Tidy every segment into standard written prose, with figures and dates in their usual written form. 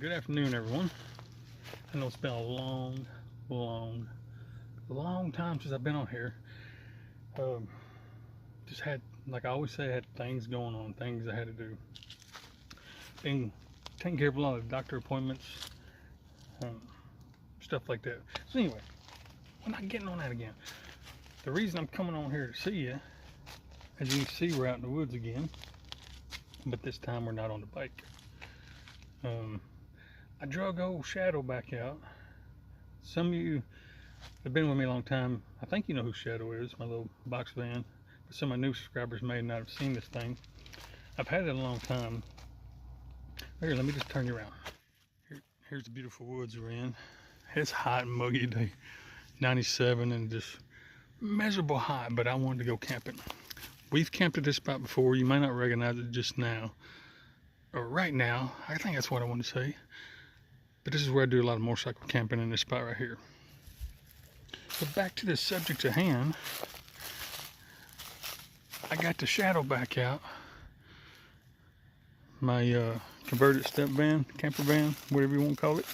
Good afternoon, everyone. I know it's been a long time since I've been on here. Um, just had, like I always say, I had things going on, things I had to do. Been taking care of a lot of doctor appointments, um, stuff like that. So anyway, we're not getting on that again. The reason I'm coming on here to see you, as you can see, we're out in the woods again, but this time we're not on the bike. I drug old Shadow back out. Some of you have been with me a long time. I think you know who Shadow is, my little box van. But some of my new subscribers may not have seen this thing. I've had it a long time. Here, let me just turn you around. Here's the beautiful woods we're in. It's hot and muggy today, 97 and just miserable hot, but I wanted to go camping. We've camped at this spot before. You might not recognize it just now, or right now. I think that's what I want to say. But this is where I do a lot of motorcycle camping, in this spot right here. But back to the subject at hand, I got the Shadow back out. My converted step van, camper van, whatever you want to call it.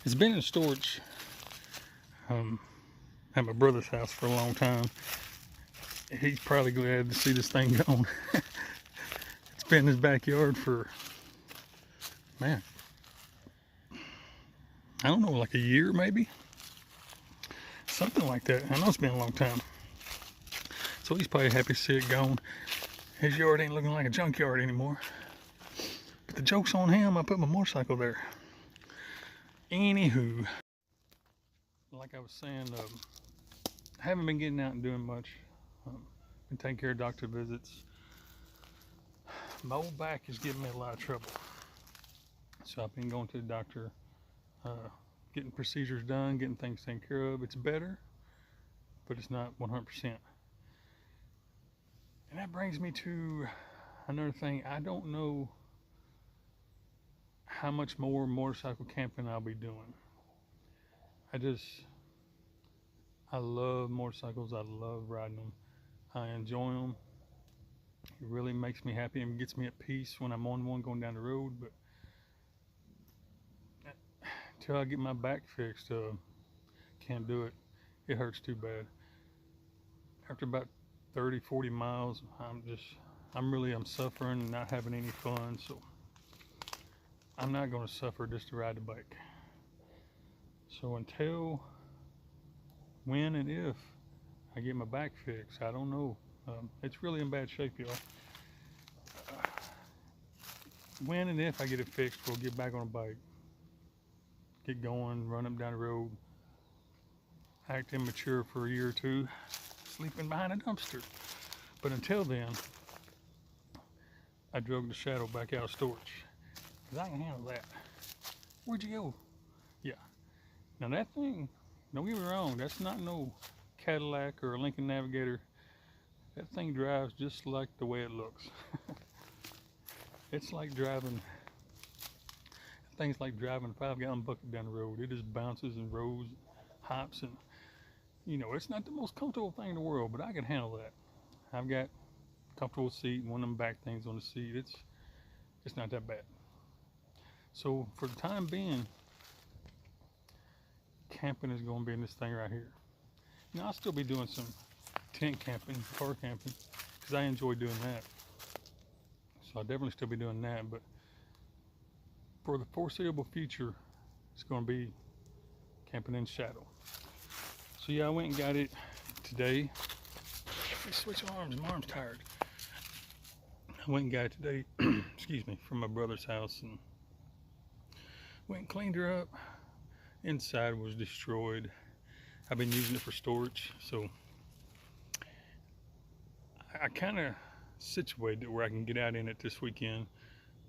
It's been in storage at my brother's house for a long time. He's probably glad to see this thing gone. It's been in his backyard for, man, I don't know, like a year maybe? Something like that. I know it's been a long time. So he's probably happy to see it gone. His yard ain't looking like a junkyard anymore. But the joke's on him, I put my motorcycle there. Anywho, like I was saying, I haven't been getting out and doing much. Been taking care of doctor visits. My old back is giving me a lot of trouble. So I've been going to the doctor, getting procedures done, getting things taken care of. It's better, but it's not 100%. And that brings me to another thing. I don't know how much more motorcycle camping I'll be doing. I love motorcycles. I love riding them. I enjoy them. It really makes me happy and gets me at peace when I'm on one going down the road. But until I get my back fixed, can't do it. It hurts too bad. After about 30, 40 miles, I'm suffering and not having any fun. So I'm not going to suffer just to ride the bike. So until when and if I get my back fixed, I don't know. It's really in bad shape, y'all. When and if I get it fixed, we'll get back on a bike. Get going, run up down the road, act immature for a year or two, sleeping behind a dumpster. But until then, I drug the Shadow back out of storage. Because I can handle that. Where'd you go? Yeah. Now that thing, don't get me wrong, that's not no Cadillac or a Lincoln Navigator. That thing drives just like the way it looks. It's like driving, things like driving a 5-gallon bucket down the road. It just bounces and rolls, hops, and it's not the most comfortable thing in the world, but I can handle that. I've got a comfortable seat and one of them back things on the seat. It's not that bad. So for the time being, camping is going to be in this thing right here. Now I'll still be doing some tent camping, car camping, because I enjoy doing that. So I'll definitely still be doing that, but for the foreseeable future, it's going to be camping in Shadow. So yeah, I went and got it today. Let me switch arms, my arm's tired. I went and got it today, excuse me, from my brother's house, and went and cleaned her up. Inside was destroyed. I've been using it for storage, so I kind of situated it where I can get out in it this weekend,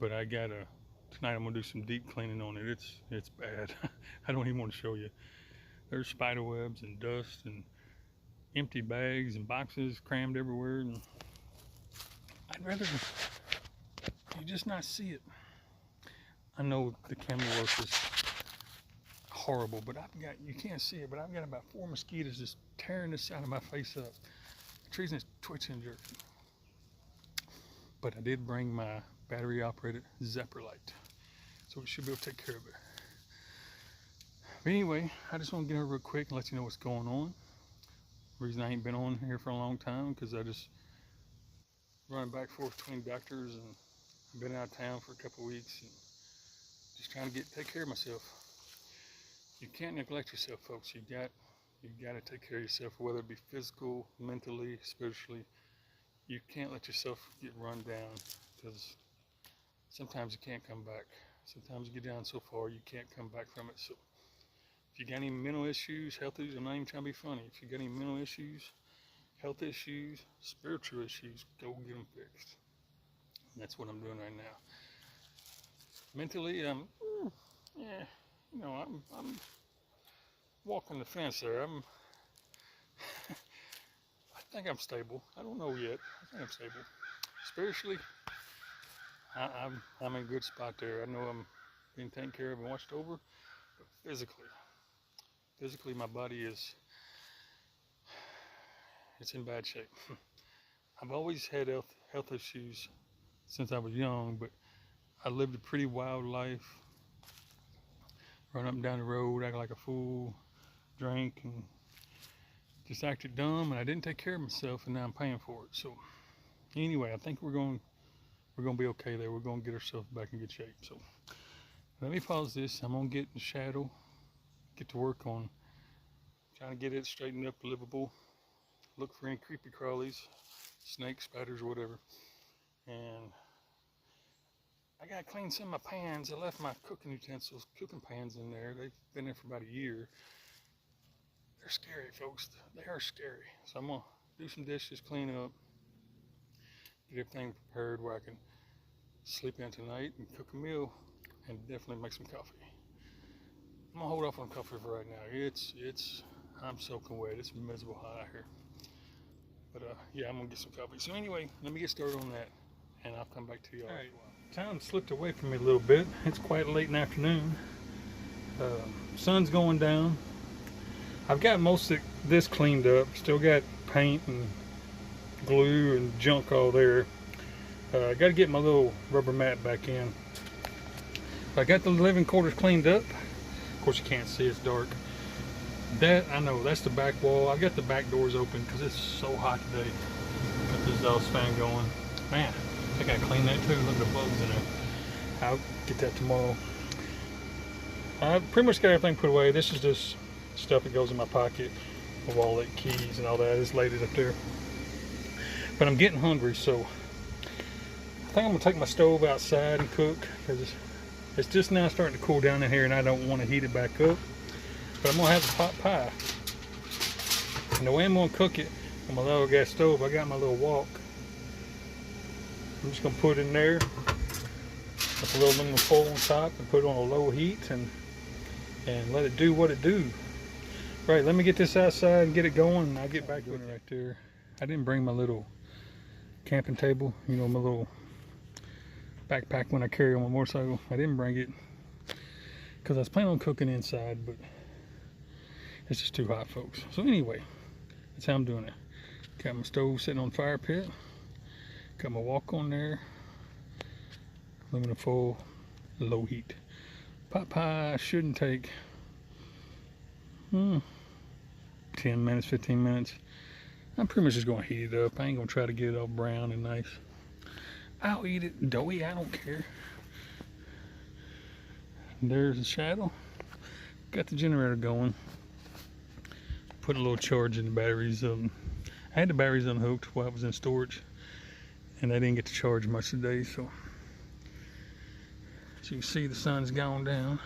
but tonight I'm gonna do some deep cleaning on it. It's bad. I don't even want to show you. There's spider webs and dust and empty bags and boxes crammed everywhere, and I'd rather you just not see it. I know the camera work is horrible, but you can't see it, but I've got about 4 mosquitoes just tearing this side of my face up. The reason it's twitching and jerking. But I did bring my battery operated Zephyr light. so we should be able to take care of it. But anyway, I just want to get here real quick and let you know what's going on. The reason I ain't been on here for a long time because I just running back and forth between doctors and I've been out of town for a couple of weeks and just trying to take care of myself. You can't neglect yourself, folks. You got to take care of yourself, whether it be physical, mentally, spiritually. You can't let yourself get run down because sometimes you can't come back. Sometimes you get down so far you can't come back from it. So if you got any mental issues, health issues, I'm not even trying to be funny. If you got any mental issues, health issues, spiritual issues, go get them fixed. And that's what I'm doing right now. Mentally, I'm walking the fence there. I think I'm stable. I don't know yet. I think I'm stable. Spiritually, I'm in a good spot there. I know I'm being taken care of and watched over. But physically, my body it's in bad shape. I've always had health issues since I was young, but I lived a pretty wild life. Run up and down the road, act like a fool, drank, and just acted dumb, and I didn't take care of myself, and now I'm paying for it. So anyway, I think we're going to be okay there. We're going to get ourselves back in good shape. So let me pause this. I'm going to get in the shadow, get to work on trying to get it straightened up, livable. Look for any creepy crawlies, snakes, spiders, or whatever. And I got to clean some of my pans. I left my cooking utensils, cooking pans in there. They've been there for about a year. They're scary, folks. They are scary. So I'm going to do some dishes, clean up, get everything prepared where I can sleep in tonight and cook a meal and definitely make some coffee. I'm going to hold off on coffee for right now. I'm soaking wet. It's miserable hot out here. But yeah, I'm going to get some coffee. So anyway, let me get started on that and I'll come back to you all. Right. Time slipped away from me a little bit. It's quite late in the afternoon. Sun's going down. I've got most of this cleaned up. Still got paint and glue and junk all there. I got to get my little rubber mat back in. I got the living quarters cleaned up. Of course you can't see, it's dark. That, I know, that's the back wall. I got the back doors open because it's so hot today. Got this exhaust fan going. Man, I gotta clean that too. Look at the bugs in there. I'll get that tomorrow. I pretty much got everything put away. This is just stuff that goes in my pocket, my wallet, keys, and all that. It's laid up there. But I'm getting hungry, so I think I'm gonna take my stove outside and cook because it's just now starting to cool down in here, and I don't want to heat it back up. But I'm gonna have a pot pie, and the way I'm gonna cook it on my little gas stove, I got my little wok. I'm just gonna put it in there with a little aluminum foil on top and put it on a low heat and let it do what it do. Right, let me get this outside and get it going, and I'll get back with it right there. I didn't bring my little camping table, you know, my little backpack when I carry on my motorcycle. I didn't bring it because I was planning on cooking inside, but it's just too hot, folks. So anyway, that's how I'm doing it. Got my stove sitting on the fire pit. Got my wok on there. Aluminum foil, low heat. Pot pie shouldn't take 10 minutes, 15 minutes. I'm pretty much just going to heat it up. I ain't going to try to get it all brown and nice. I'll eat it doughy, I don't care. There's the shadow. Got the generator going. Put a little charge in the batteries. I had the batteries unhooked while I was in storage, and I didn't get to charge much today. So as you can see, the sun's gone down.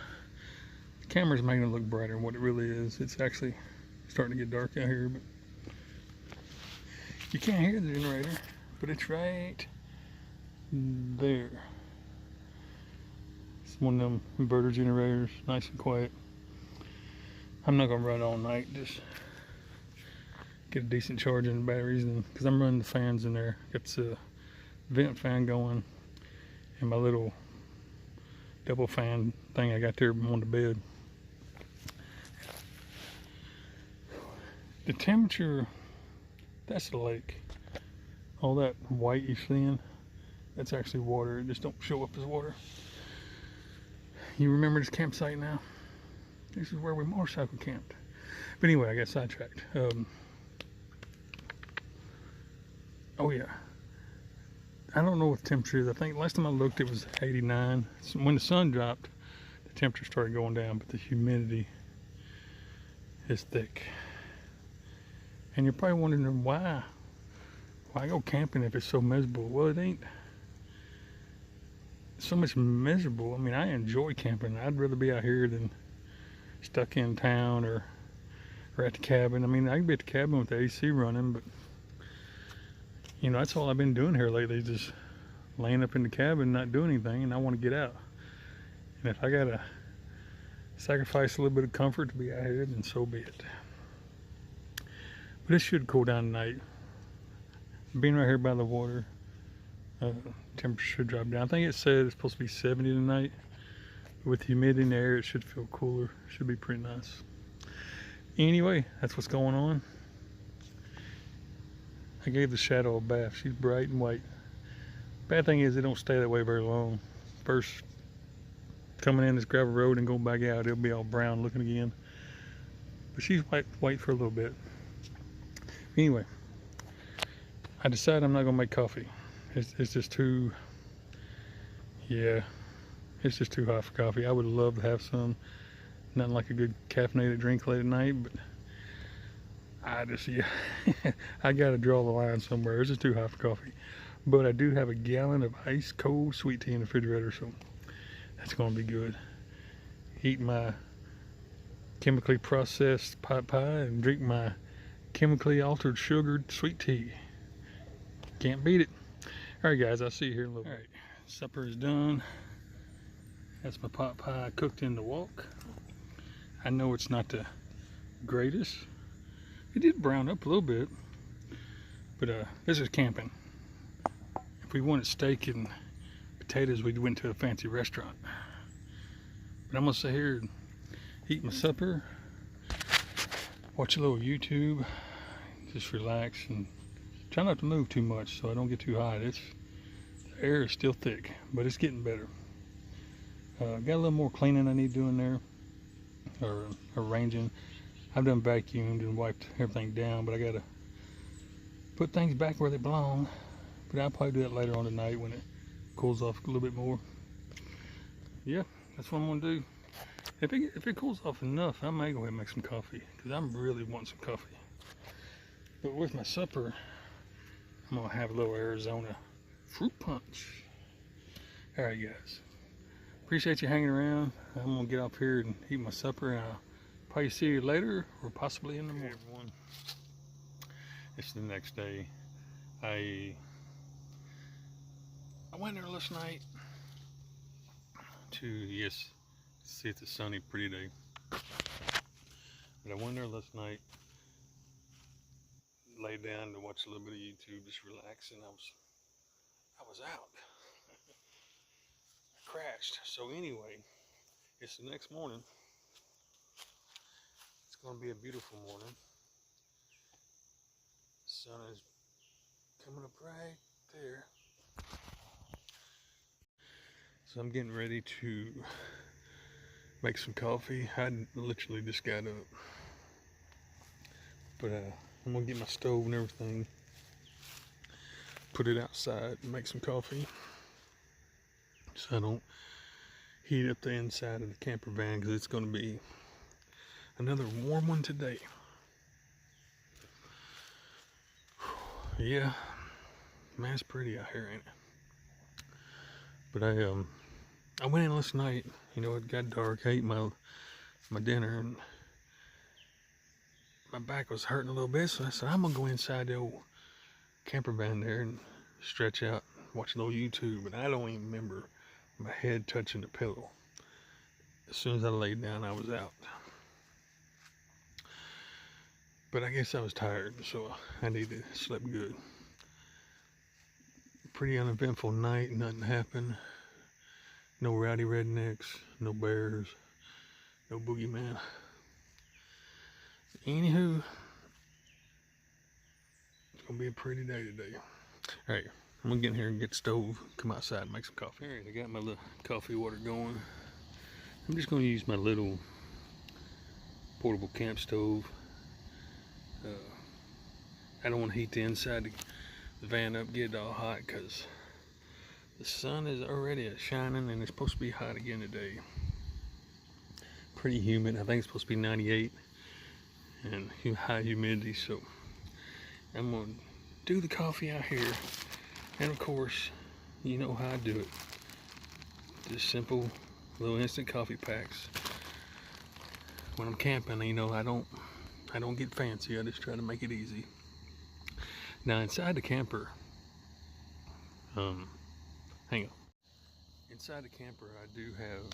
The camera's making it look brighter than what it really is. It's actually starting to get dark out here, but you can't hear the generator, but it's right there. It's one of them inverter generators, nice and quiet. I'm not gonna run all night, just get a decent charge in the batteries, and because I'm running the fans in there. Got the vent fan going and my little double fan thing I got there on the bed. The temperature, that's the lake. All that white you're seeing, that's actually water. It just don't show up as water. You remember this campsite now? This is where we motorcycle camped. But anyway, I got sidetracked. Oh yeah. I don't know what the temperature is. I think last time I looked it was 89. So when the sun dropped, the temperature started going down, but the humidity is thick. And you're probably wondering why go camping if it's so miserable? Well, it ain't so much miserable. I mean, I enjoy camping. I'd rather be out here than stuck in town or at the cabin. I mean, I can be at the cabin with the AC running, but you know, that's all I've been doing here lately, just laying up in the cabin, not doing anything, and I want to get out. And if I gotta sacrifice a little bit of comfort to be out here, then so be it. But it should cool down tonight. Being right here by the water, temperature should drop down. I think it said it's supposed to be 70 tonight. With the humidity in the air, it should feel cooler. Should be pretty nice. Anyway, that's what's going on. I gave the shadow a bath. She's bright and white. Bad thing is, they don't stay that way very long. First, coming in this gravel road and going back out, it'll be all brown looking again. But she's white for a little bit. Anyway, I decided I'm not gonna make coffee. It's just too, yeah, it's just too hot for coffee. I would love to have some. Nothing like a good caffeinated drink late at night, but yeah, I gotta draw the line somewhere. It's just too hot for coffee. But I do have a gallon of ice cold sweet tea in the refrigerator, so that's gonna be good. Eat my chemically processed pot pie and drink my chemically altered sugared sweet tea. Can't beat it. All right, guys, I'll see you here in a little bit. All right, supper is done. That's my pot pie cooked in the wok. I know it's not the greatest. It did brown up a little bit, but this is camping. If we wanted steak and potatoes, we went to a fancy restaurant. But I'm gonna sit here and eat my supper, watch a little YouTube, just relax and try not to move too much so I don't get too hot. The air is still thick, but it's getting better. Got a little more cleaning I need doing there, or arranging. I've done vacuumed and wiped everything down, but I gotta put things back where they belong. But I'll probably do that later on tonight when it cools off a little bit more. Yeah, that's what I'm gonna do. If it cools off enough, I may go ahead and make some coffee, because I'm really wanting some coffee. But with my supper, I'm gonna have a little Arizona fruit punch. All right, guys. Appreciate you hanging around. I'm gonna get up here and eat my supper, and I'll probably see you later, or possibly in the morning. Hey everyone, it's the next day. I went there last night to, yes, see it's a sunny, pretty day. But I went there last night, laid down to watch a little bit of YouTube, just relaxing. I was out. I crashed. So anyway, it's the next morning. It's gonna be a beautiful morning. The sun is coming up right there. So I'm getting ready to make some coffee. I literally just got up. But I'm gonna get my stove and everything, put it outside and make some coffee so I don't heat up the inside of the camper van, because it's gonna be another warm one today. Yeah, man, it's pretty out here, ain't it? But I went in last night, you know, it got dark. I ate my dinner and my back was hurting a little bit, so I said I'm gonna go inside the old camper van there and stretch out, watch a little YouTube. And I don't even remember my head touching the pillow. As soon as I laid down, I was out. But I guess I was tired, so I needed to sleep good. Pretty uneventful night. Nothing happened. No rowdy rednecks, no bears, no boogeyman. Anywho, it's gonna be a pretty day today. All right, I'm gonna get in here and get the stove, come outside and make some coffee. All right, I got my little coffee water going. I'm just going to use my little portable camp stove. I don't want to heat the inside of the van up, get it all hot, because the sun is already shining and it's supposed to be hot again today. Pretty humid. I think it's supposed to be 98 and high humidity. So I'm going to do the coffee out here. And of course, you know how I do it. Just simple little instant coffee packs. When I'm camping, you know, I don't get fancy. I just try to make it easy. Now inside the camper, hang on. Inside the camper, I do have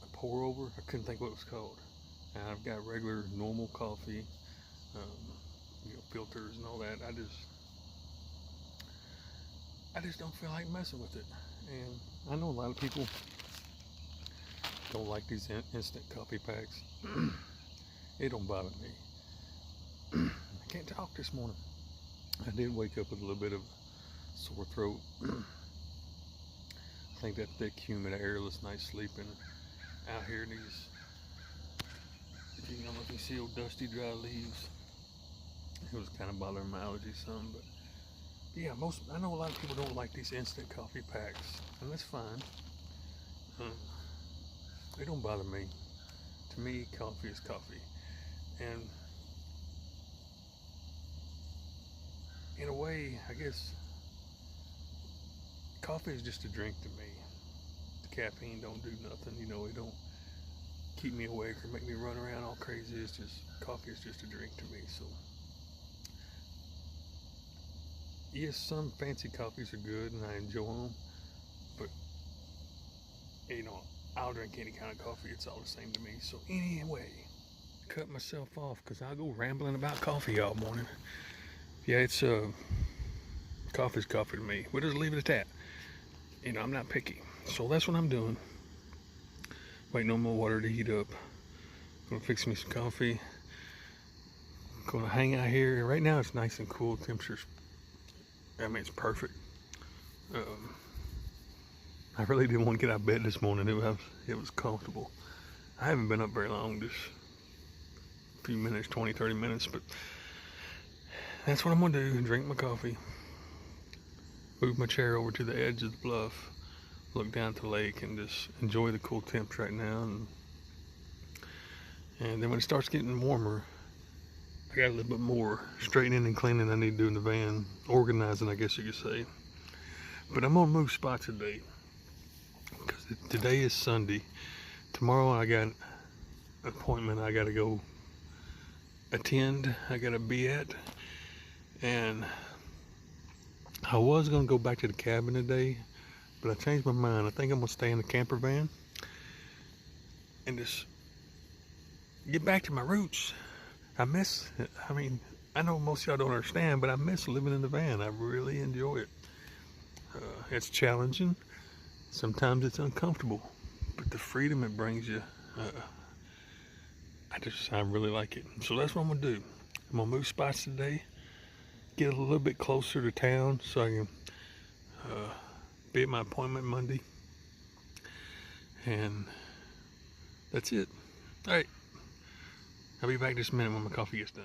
a pour over. I couldn't think what it was called. And I've got regular, normal coffee, you know, filters and all that. I just don't feel like messing with it. And I know a lot of people don't like these instant coffee packs. It don't bother me. I can't talk this morning. I did wake up with a little bit of sore throat. I think that thick, humid, airless night sleeping out here in these, you know, if you see old dusty, dry leaves, it was kind of bothering my allergies some. But yeah, I know a lot of people don't like these instant coffee packs, and that's fine. They don't bother me. To me, coffee is coffee. And in a way, I guess, coffee is just a drink to me. The caffeine don't do nothing, you know, it don't keep me awake or make me run around all crazy. It's just, coffee is just a drink to me. So yes, some fancy coffees are good and I enjoy them, but you know, I'll drink any kind of coffee. It's all the same to me. So anyway, cut myself off because I'll go rambling about coffee all morning. Yeah, it's coffee's coffee to me. We'll just leave it at that. You know, I'm not picky. So that's what I'm doing. Waiting on my water to heat up. Gonna fix me some coffee. Gonna hang out here. Right now it's nice and cool. Temperatures, I mean, it's perfect. I really didn't want to get out of bed this morning. It was comfortable. I haven't been up very long, just a few minutes, 20, 30 minutes, but that's what I'm gonna do. Drink my coffee, move my chair over to the edge of the bluff, look down to the lake, and just enjoy the cool temps right now. And then when it starts getting warmer, I got a little bit more straightening and cleaning I need to do in the van, organizing, I guess you could say. But I'm gonna move spots today because today is Sunday. Tomorrow I got an appointment I gotta go attend. I gotta be at, and I was gonna go back to the cabin today, but I changed my mind. I think I'm gonna stay in the camper van and just get back to my roots. I mean, I know most of y'all don't understand, but I miss living in the van. I really enjoy it. It's challenging. Sometimes it's uncomfortable, but the freedom it brings you, I really like it. So that's what I'm gonna do. I'm gonna move spots today, get a little bit closer to town so I can be at my appointment Monday. And that's it. All right. I'll be back just a minute when my coffee gets done.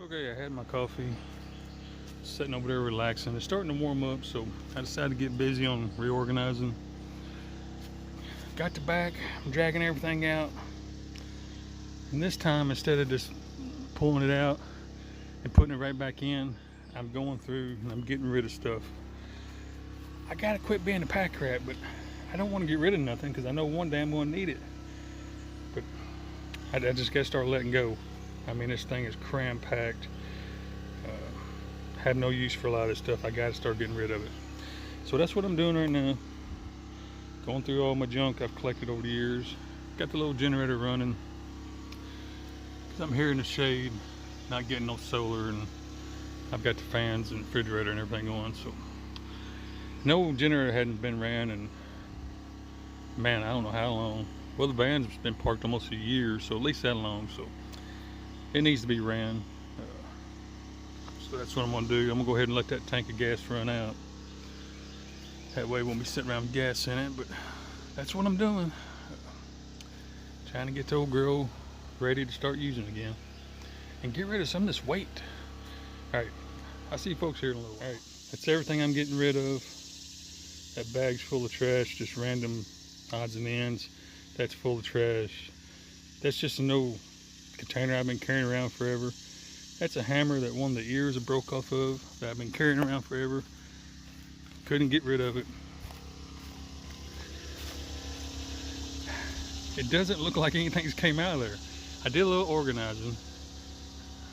Okay, I had my coffee, sitting over there relaxing. It's starting to warm up, so I decided to get busy on reorganizing. got the back, I'm dragging everything out. And this time, instead of just pulling it out and putting it right back in, I'm going through and I'm getting rid of stuff. I gotta quit being a pack rat, but I don't want to get rid of nothing because I know one day I'm going to need it. But I just gotta start letting go. I mean, this thing is cram packed. Have no use for a lot of this stuff. I gotta start getting rid of it. So that's what I'm doing right now. Going through all my junk I've collected over the years. Got the little generator running because I'm here in the shade, not getting no solar, and I've got the fans and refrigerator and everything going. So no generator hadn't been ran, and man, I don't know how long. Well, the van's been parked almost a year, so at least that long. So it needs to be ran. So that's what I'm gonna do. I'm gonna go ahead and let that tank of gas run out. That way we won't be sitting around with gas in it, but that's what I'm doing. Trying to get the old girl ready to start using again. And get rid of some of this weight. All right, I'll see you folks here in a little while. All right, that's everything I'm getting rid of. That bag's full of trash, just random odds and ends. That's full of trash. That's just an old container I've been carrying around forever. That's a hammer that one of the ears broke off of that I've been carrying around forever. Couldn't get rid of it. It doesn't look like anything's came out of there. I did a little organizing.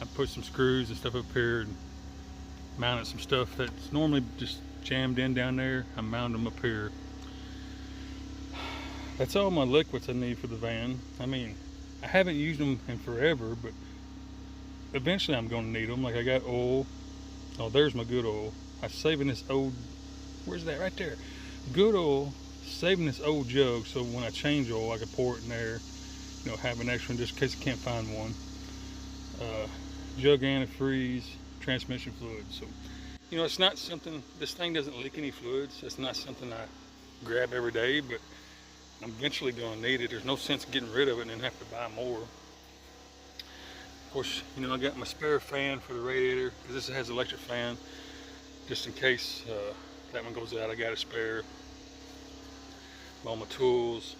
I put some screws and stuff up here and mounted some stuff that's normally just jammed in down there. I mounted them up here. That's all my liquids I need for the van. I mean, I haven't used them in forever, but eventually I'm going to need them. Like I got oil. Oh, there's my good oil. I'm saving this old, where's that? Right there. Good oil, saving this old jug so when I change oil I can pour it in there. You know, have an extra one just in case I can't find one. Jug antifreeze, transmission fluid. So, you know, it's not something, this thing doesn't leak any fluids. It's not something I grab every day, but I'm eventually going to need it. There's no sense getting rid of it and then have to buy more. Of course, you know, I got my spare fan for the radiator because this has an electric fan. Just in case that one goes out, I got a spare. All my tools,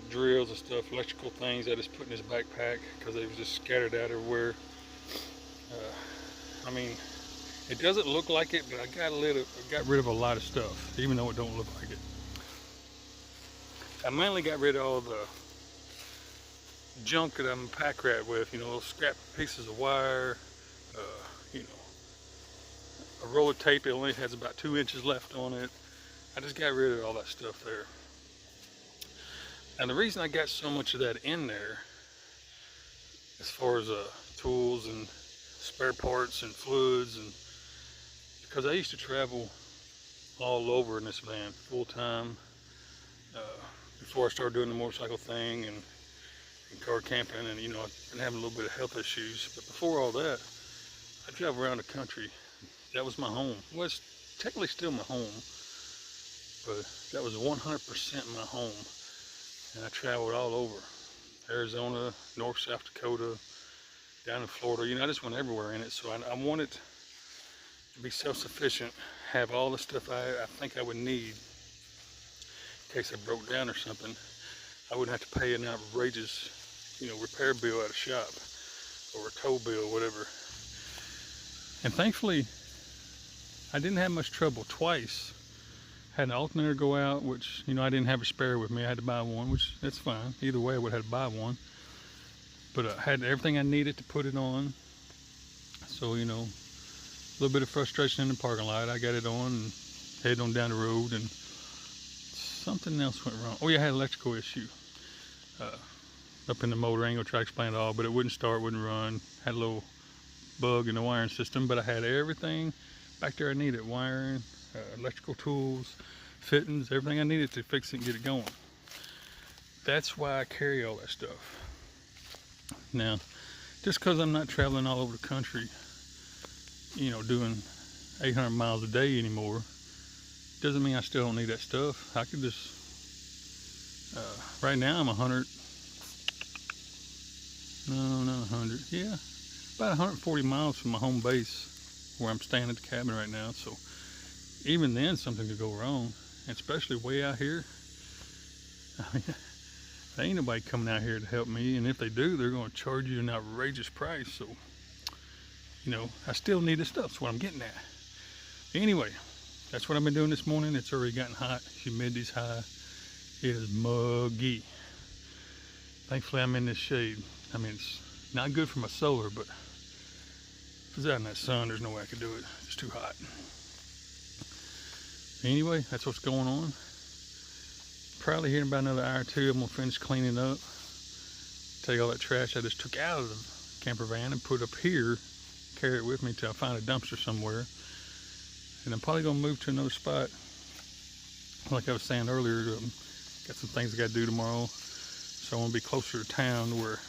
drills and stuff, electrical things I just put in this backpack because they was just scattered out everywhere. I mean, it doesn't look like it, but I got rid of a lot of stuff, even though it don't look like it. I mainly got rid of all the junk that I'm a pack rat with, you know, little scrap pieces of wire, you know, a roll of tape that only has about 2 inches left on it. I just got rid of all that stuff there. And the reason I got so much of that in there, as far as tools and spare parts and fluids, and because I used to travel all over in this van full time before I started doing the motorcycle thing and car camping, and you know, I've been having a little bit of health issues. But before all that, I traveled around the country. That was my home. Well, it's technically still my home, but that was 100% my home. And I traveled all over. Arizona, North, South Dakota, down in Florida. You know, I just went everywhere in it. So I wanted to be self-sufficient, have all the stuff I think I would need in case I broke down or something. I wouldn't have to pay an outrageous, you know, repair bill at a shop or a tow bill, whatever. And thankfully, I didn't have much trouble. Twice had an alternator go out, which, you know, I didn't have a spare with me. I had to buy one, which that's fine. Either way, I would have to buy one. But I had everything I needed to put it on. So, you know, a little bit of frustration in the parking lot. I got it on and headed on down the road, and something else went wrong. Oh yeah, I had an electrical issue up in the motor. I ain't gonna try to explain it all, but it wouldn't start, wouldn't run. Had a little bug in the wiring system, but I had everything back there I needed. Wiring, electrical tools, fittings, everything I needed to fix it and get it going. That's why I carry all that stuff. Now, just because I'm not traveling all over the country, you know, doing 800 miles a day anymore, doesn't mean I still don't need that stuff. I could just, right now I'm 100, no, not 100, yeah, about 140 miles from my home base where I'm staying at the cabin right now. So even then something could go wrong, and especially way out here. There ain't nobody coming out here to help me, and if they do, they're going to charge you an outrageous price. So, you know, I still need this stuff. That's what I'm getting at. Anyway, that's what I've been doing this morning. It's already gotten hot. Humidity's high. It is muggy. Thankfully, I'm in this shade. I mean, it's not good for my solar, but if it's out in that sun, there's no way I could do it. It's too hot. Anyway, that's what's going on. Probably here in about another hour or two, I'm gonna finish cleaning up. Take all that trash I just took out of the camper van and put up here, carry it with me till I find a dumpster somewhere. And I'm probably gonna move to another spot. Like I was saying earlier, got some things I gotta do tomorrow. So I wanna be closer to town where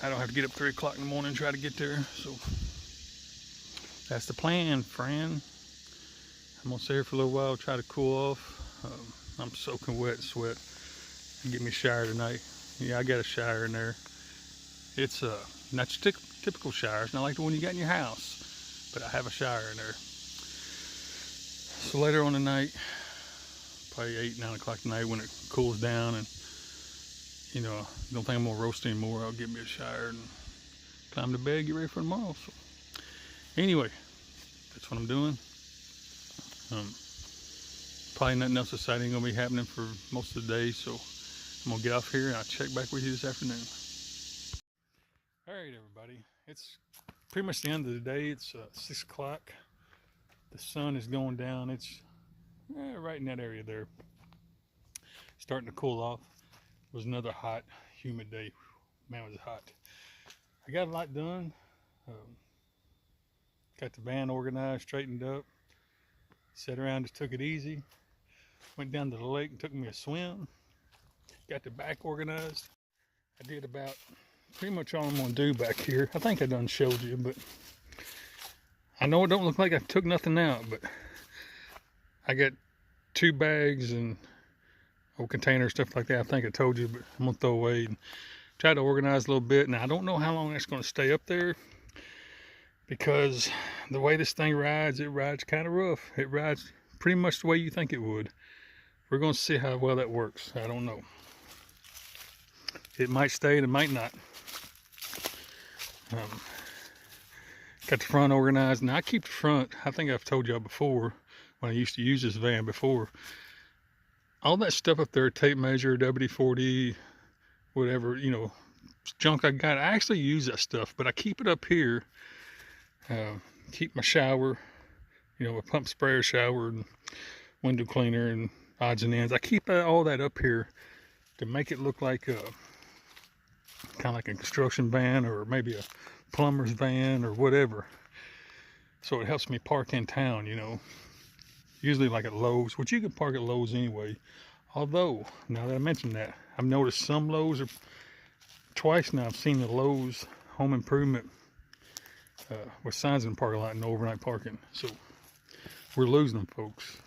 I don't have to get up 3 o'clock in the morning and try to get there. So that's the plan, friend. I'm gonna stay here for a little while, try to cool off. I'm soaking wet, sweat. And get me a shower tonight. Yeah, I got a shower in there. It's not your typical shower. It's not like the one you got in your house, but I have a shower in there. So later on tonight, probably 8, 9 o'clock tonight, when it cools down and you know, don't think I'm gonna roast anymore, I'll get me a shower and climb to bed, get ready for tomorrow. So anyway, that's what I'm doing. Probably nothing else exciting gonna be happening for most of the day, so I'm gonna get off here and I'll check back with you this afternoon. All right, everybody, it's pretty much the end of the day. It's 6 o'clock. The sun is going down. It's right in that area there. Starting to cool off. It was another hot, humid day. Man, was it hot. I got a lot done. Got the van organized, straightened up. Sat around, just took it easy. Went down to the lake and took me a swim. Got the back organized. I did about pretty much all I'm gonna do back here. I think I done showed you, but I know it don't look like I took nothing out, but I got 2 bags and old container stuff like that. I think I told you, but I'm gonna throw away and try to organize a little bit. Now I don't know how long that's gonna stay up there because the way this thing rides, it rides kind of rough. It rides pretty much the way you think it would. We're gonna see how well that works. I don't know. It might stay, it might not. Got the front organized. Now I keep the front. I think I've told y'all before when I used to use this van before. All that stuff up there, tape measure, WD-40, whatever, you know, junk I got. I actually use that stuff, but I keep it up here. Keep my shower, you know, a pump sprayer shower and window cleaner and odds and ends. I keep all that up here to make it look like a kind of like a construction van or maybe a plumber's van or whatever. So it helps me park in town, you know. Usually like at Lowe's, which you can park at Lowe's anyway. Although, now that I mentioned that, I've noticed some Lowe's are, twice now I've seen the Lowe's home improvement with signs in the parking lot and no overnight parking. So we're losing them, folks.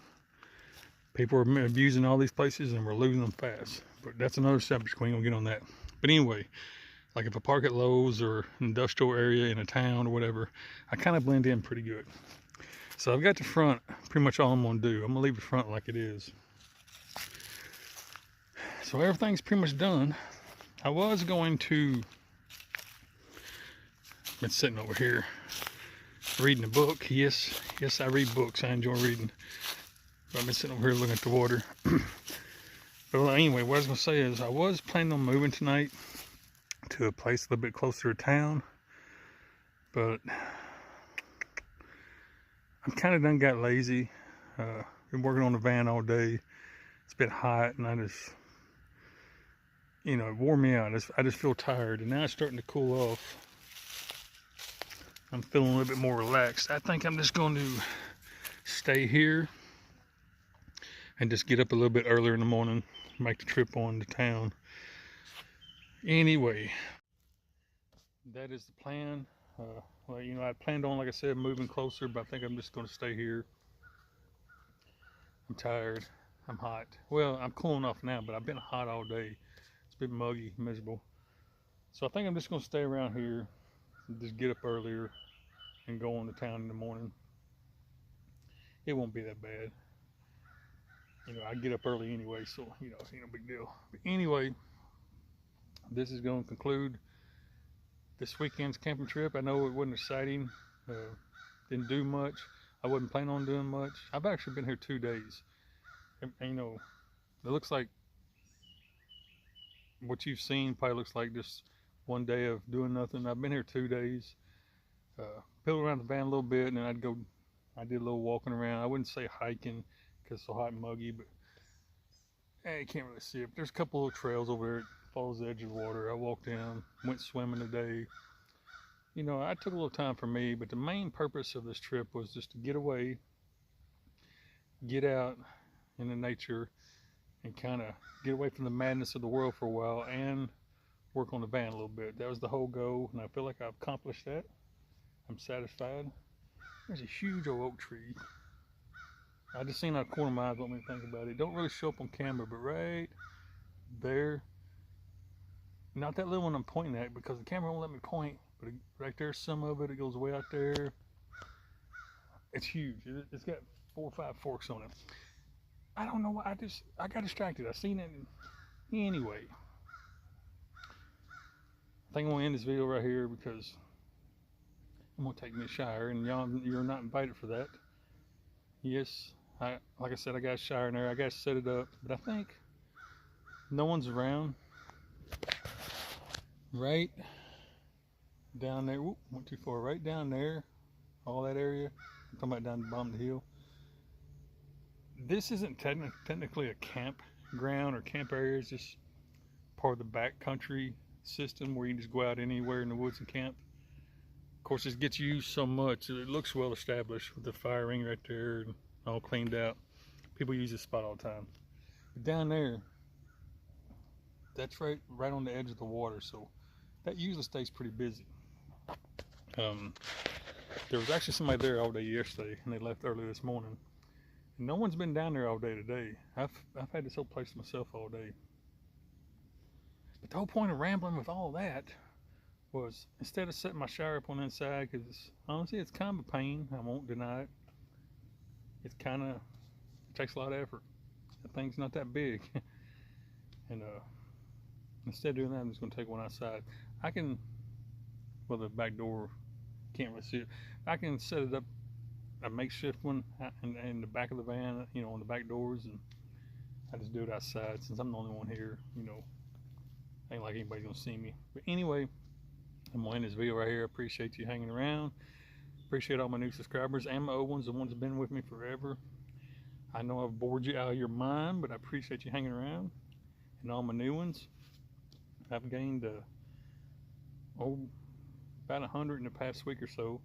People are abusing all these places and we're losing them fast. But that's another subject. We ain't gonna get on that. But anyway, like if I park at Lowe's or an industrial area in a town or whatever, I kind of blend in pretty good. So I've got the front, pretty much all I'm gonna do. I'm gonna leave the front like it is. So everything's pretty much done. I was going to, been sitting over here reading a book. Yes, I read books. I enjoy reading. But I've been sitting over here looking at the water. But anyway, what I was gonna say is I was planning on moving tonight to a place a little bit closer to town, but I'm kind of done got lazy. Been working on the van all day. It's been hot and I just, you know, it wore me out. I just feel tired, and now it's starting to cool off. I'm feeling a little bit more relaxed. I think I'm just going to stay here and just get up a little bit earlier in the morning, make the trip on to town. Anyway, that is the plan. Well, you know, I planned on, like I said, moving closer, but I think I'm just going to stay here. I'm tired. I'm hot. Well, I'm cooling off now, but I've been hot all day. It's been muggy, miserable. So I think I'm just going to stay around here and just get up earlier and go on to town in the morning. It won't be that bad. You know, I get up early anyway, so you know, it's no big deal. But anyway, this is going to conclude this weekend's camping trip. I know it wasn't exciting. Didn't do much. I wasn't planning on doing much. I've actually been here 2 days. And, you know, it looks like what you've seen probably looks like just one day of doing nothing. I've been here 2 days. Piddled around the van a little bit, and then I did a little walking around. I wouldn't say hiking because it's so hot and muggy, but you can't really see it. But there's a couple of trails over there. It follows the edge of the water. I walked down, went swimming today. You know, I took a little time for me, but the main purpose of this trip was just to get away, get out in the nature, and kind of get away from the madness of the world for a while and work on the van a little bit. That was the whole goal, and I feel like I've accomplished that. I'm satisfied. There's a huge old oak tree. I just seen out of the corner of my eye, let me think about it. It don't really show up on camera, but right there, not that little one I'm pointing at because the camera won't let me point, but right there, some of it goes way out there. It's huge. It's got 4 or 5 forks on it. I don't know why, I got distracted. I seen it anyway. I think I'm gonna end this video right here because I'm gonna take me a shower, and y'all, you're not invited for that. Yes, like I said, I got a shower in there. I got to set it up, but I think no one's around. Right down there. Whoop, went too far. Right down there, all that area. I'm talking about down the bottom of the hill. This isn't technically a campground or camp area. It's just part of the backcountry system where you can just go out anywhere in the woods and camp. Of course, it gets used so much. It looks well established with the fire ring right there and all cleaned out. People use this spot all the time. But down there, that's right on the edge of the water, so that usually stays pretty busy. There was actually somebody there all day yesterday, and they left early this morning. And no one's been down there all day today. I've had this whole place to myself all day. But the whole point of rambling with all that was instead of setting my shower up on the inside, because honestly it's kind of a pain, I won't deny it. It's kind of, it takes a lot of effort. The thing's not that big. And instead of doing that, I'm just going to take one outside. I can, well, the back door, can't really see it. I can set it up, a makeshift one in the back of the van, you know, on the back doors, and I just do it outside since I'm the only one here, you know. Ain't like anybody's going to see me. But anyway, I'm going to end this video right here. I appreciate you hanging around. Appreciate all my new subscribers and my old ones, the ones that have been with me forever. I know I've bored you out of your mind, but I appreciate you hanging around. And all my new ones. I've gained about 100 in the past week or so.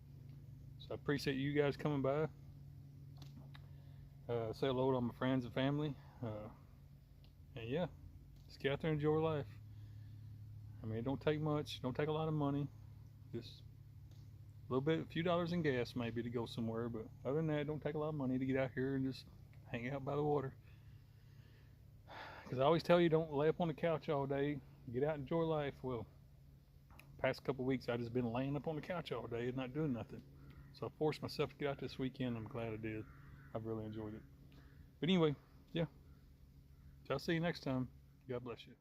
So I appreciate you guys coming by. Say hello to all my friends and family. And yeah, just get out there and enjoy life. I mean, it don't take much, don't take a lot of money, just a little bit, a few dollars in gas maybe to go somewhere, but other than that, it don't take a lot of money to get out here and just hang out by the water. Because I always tell you, don't lay up on the couch all day, get out and enjoy life. Well, past couple of weeks I've just been laying up on the couch all day and not doing nothing. So I forced myself to get out this weekend. I'm glad I did. I've really enjoyed it. But anyway, yeah. So I'll see you next time. God bless you.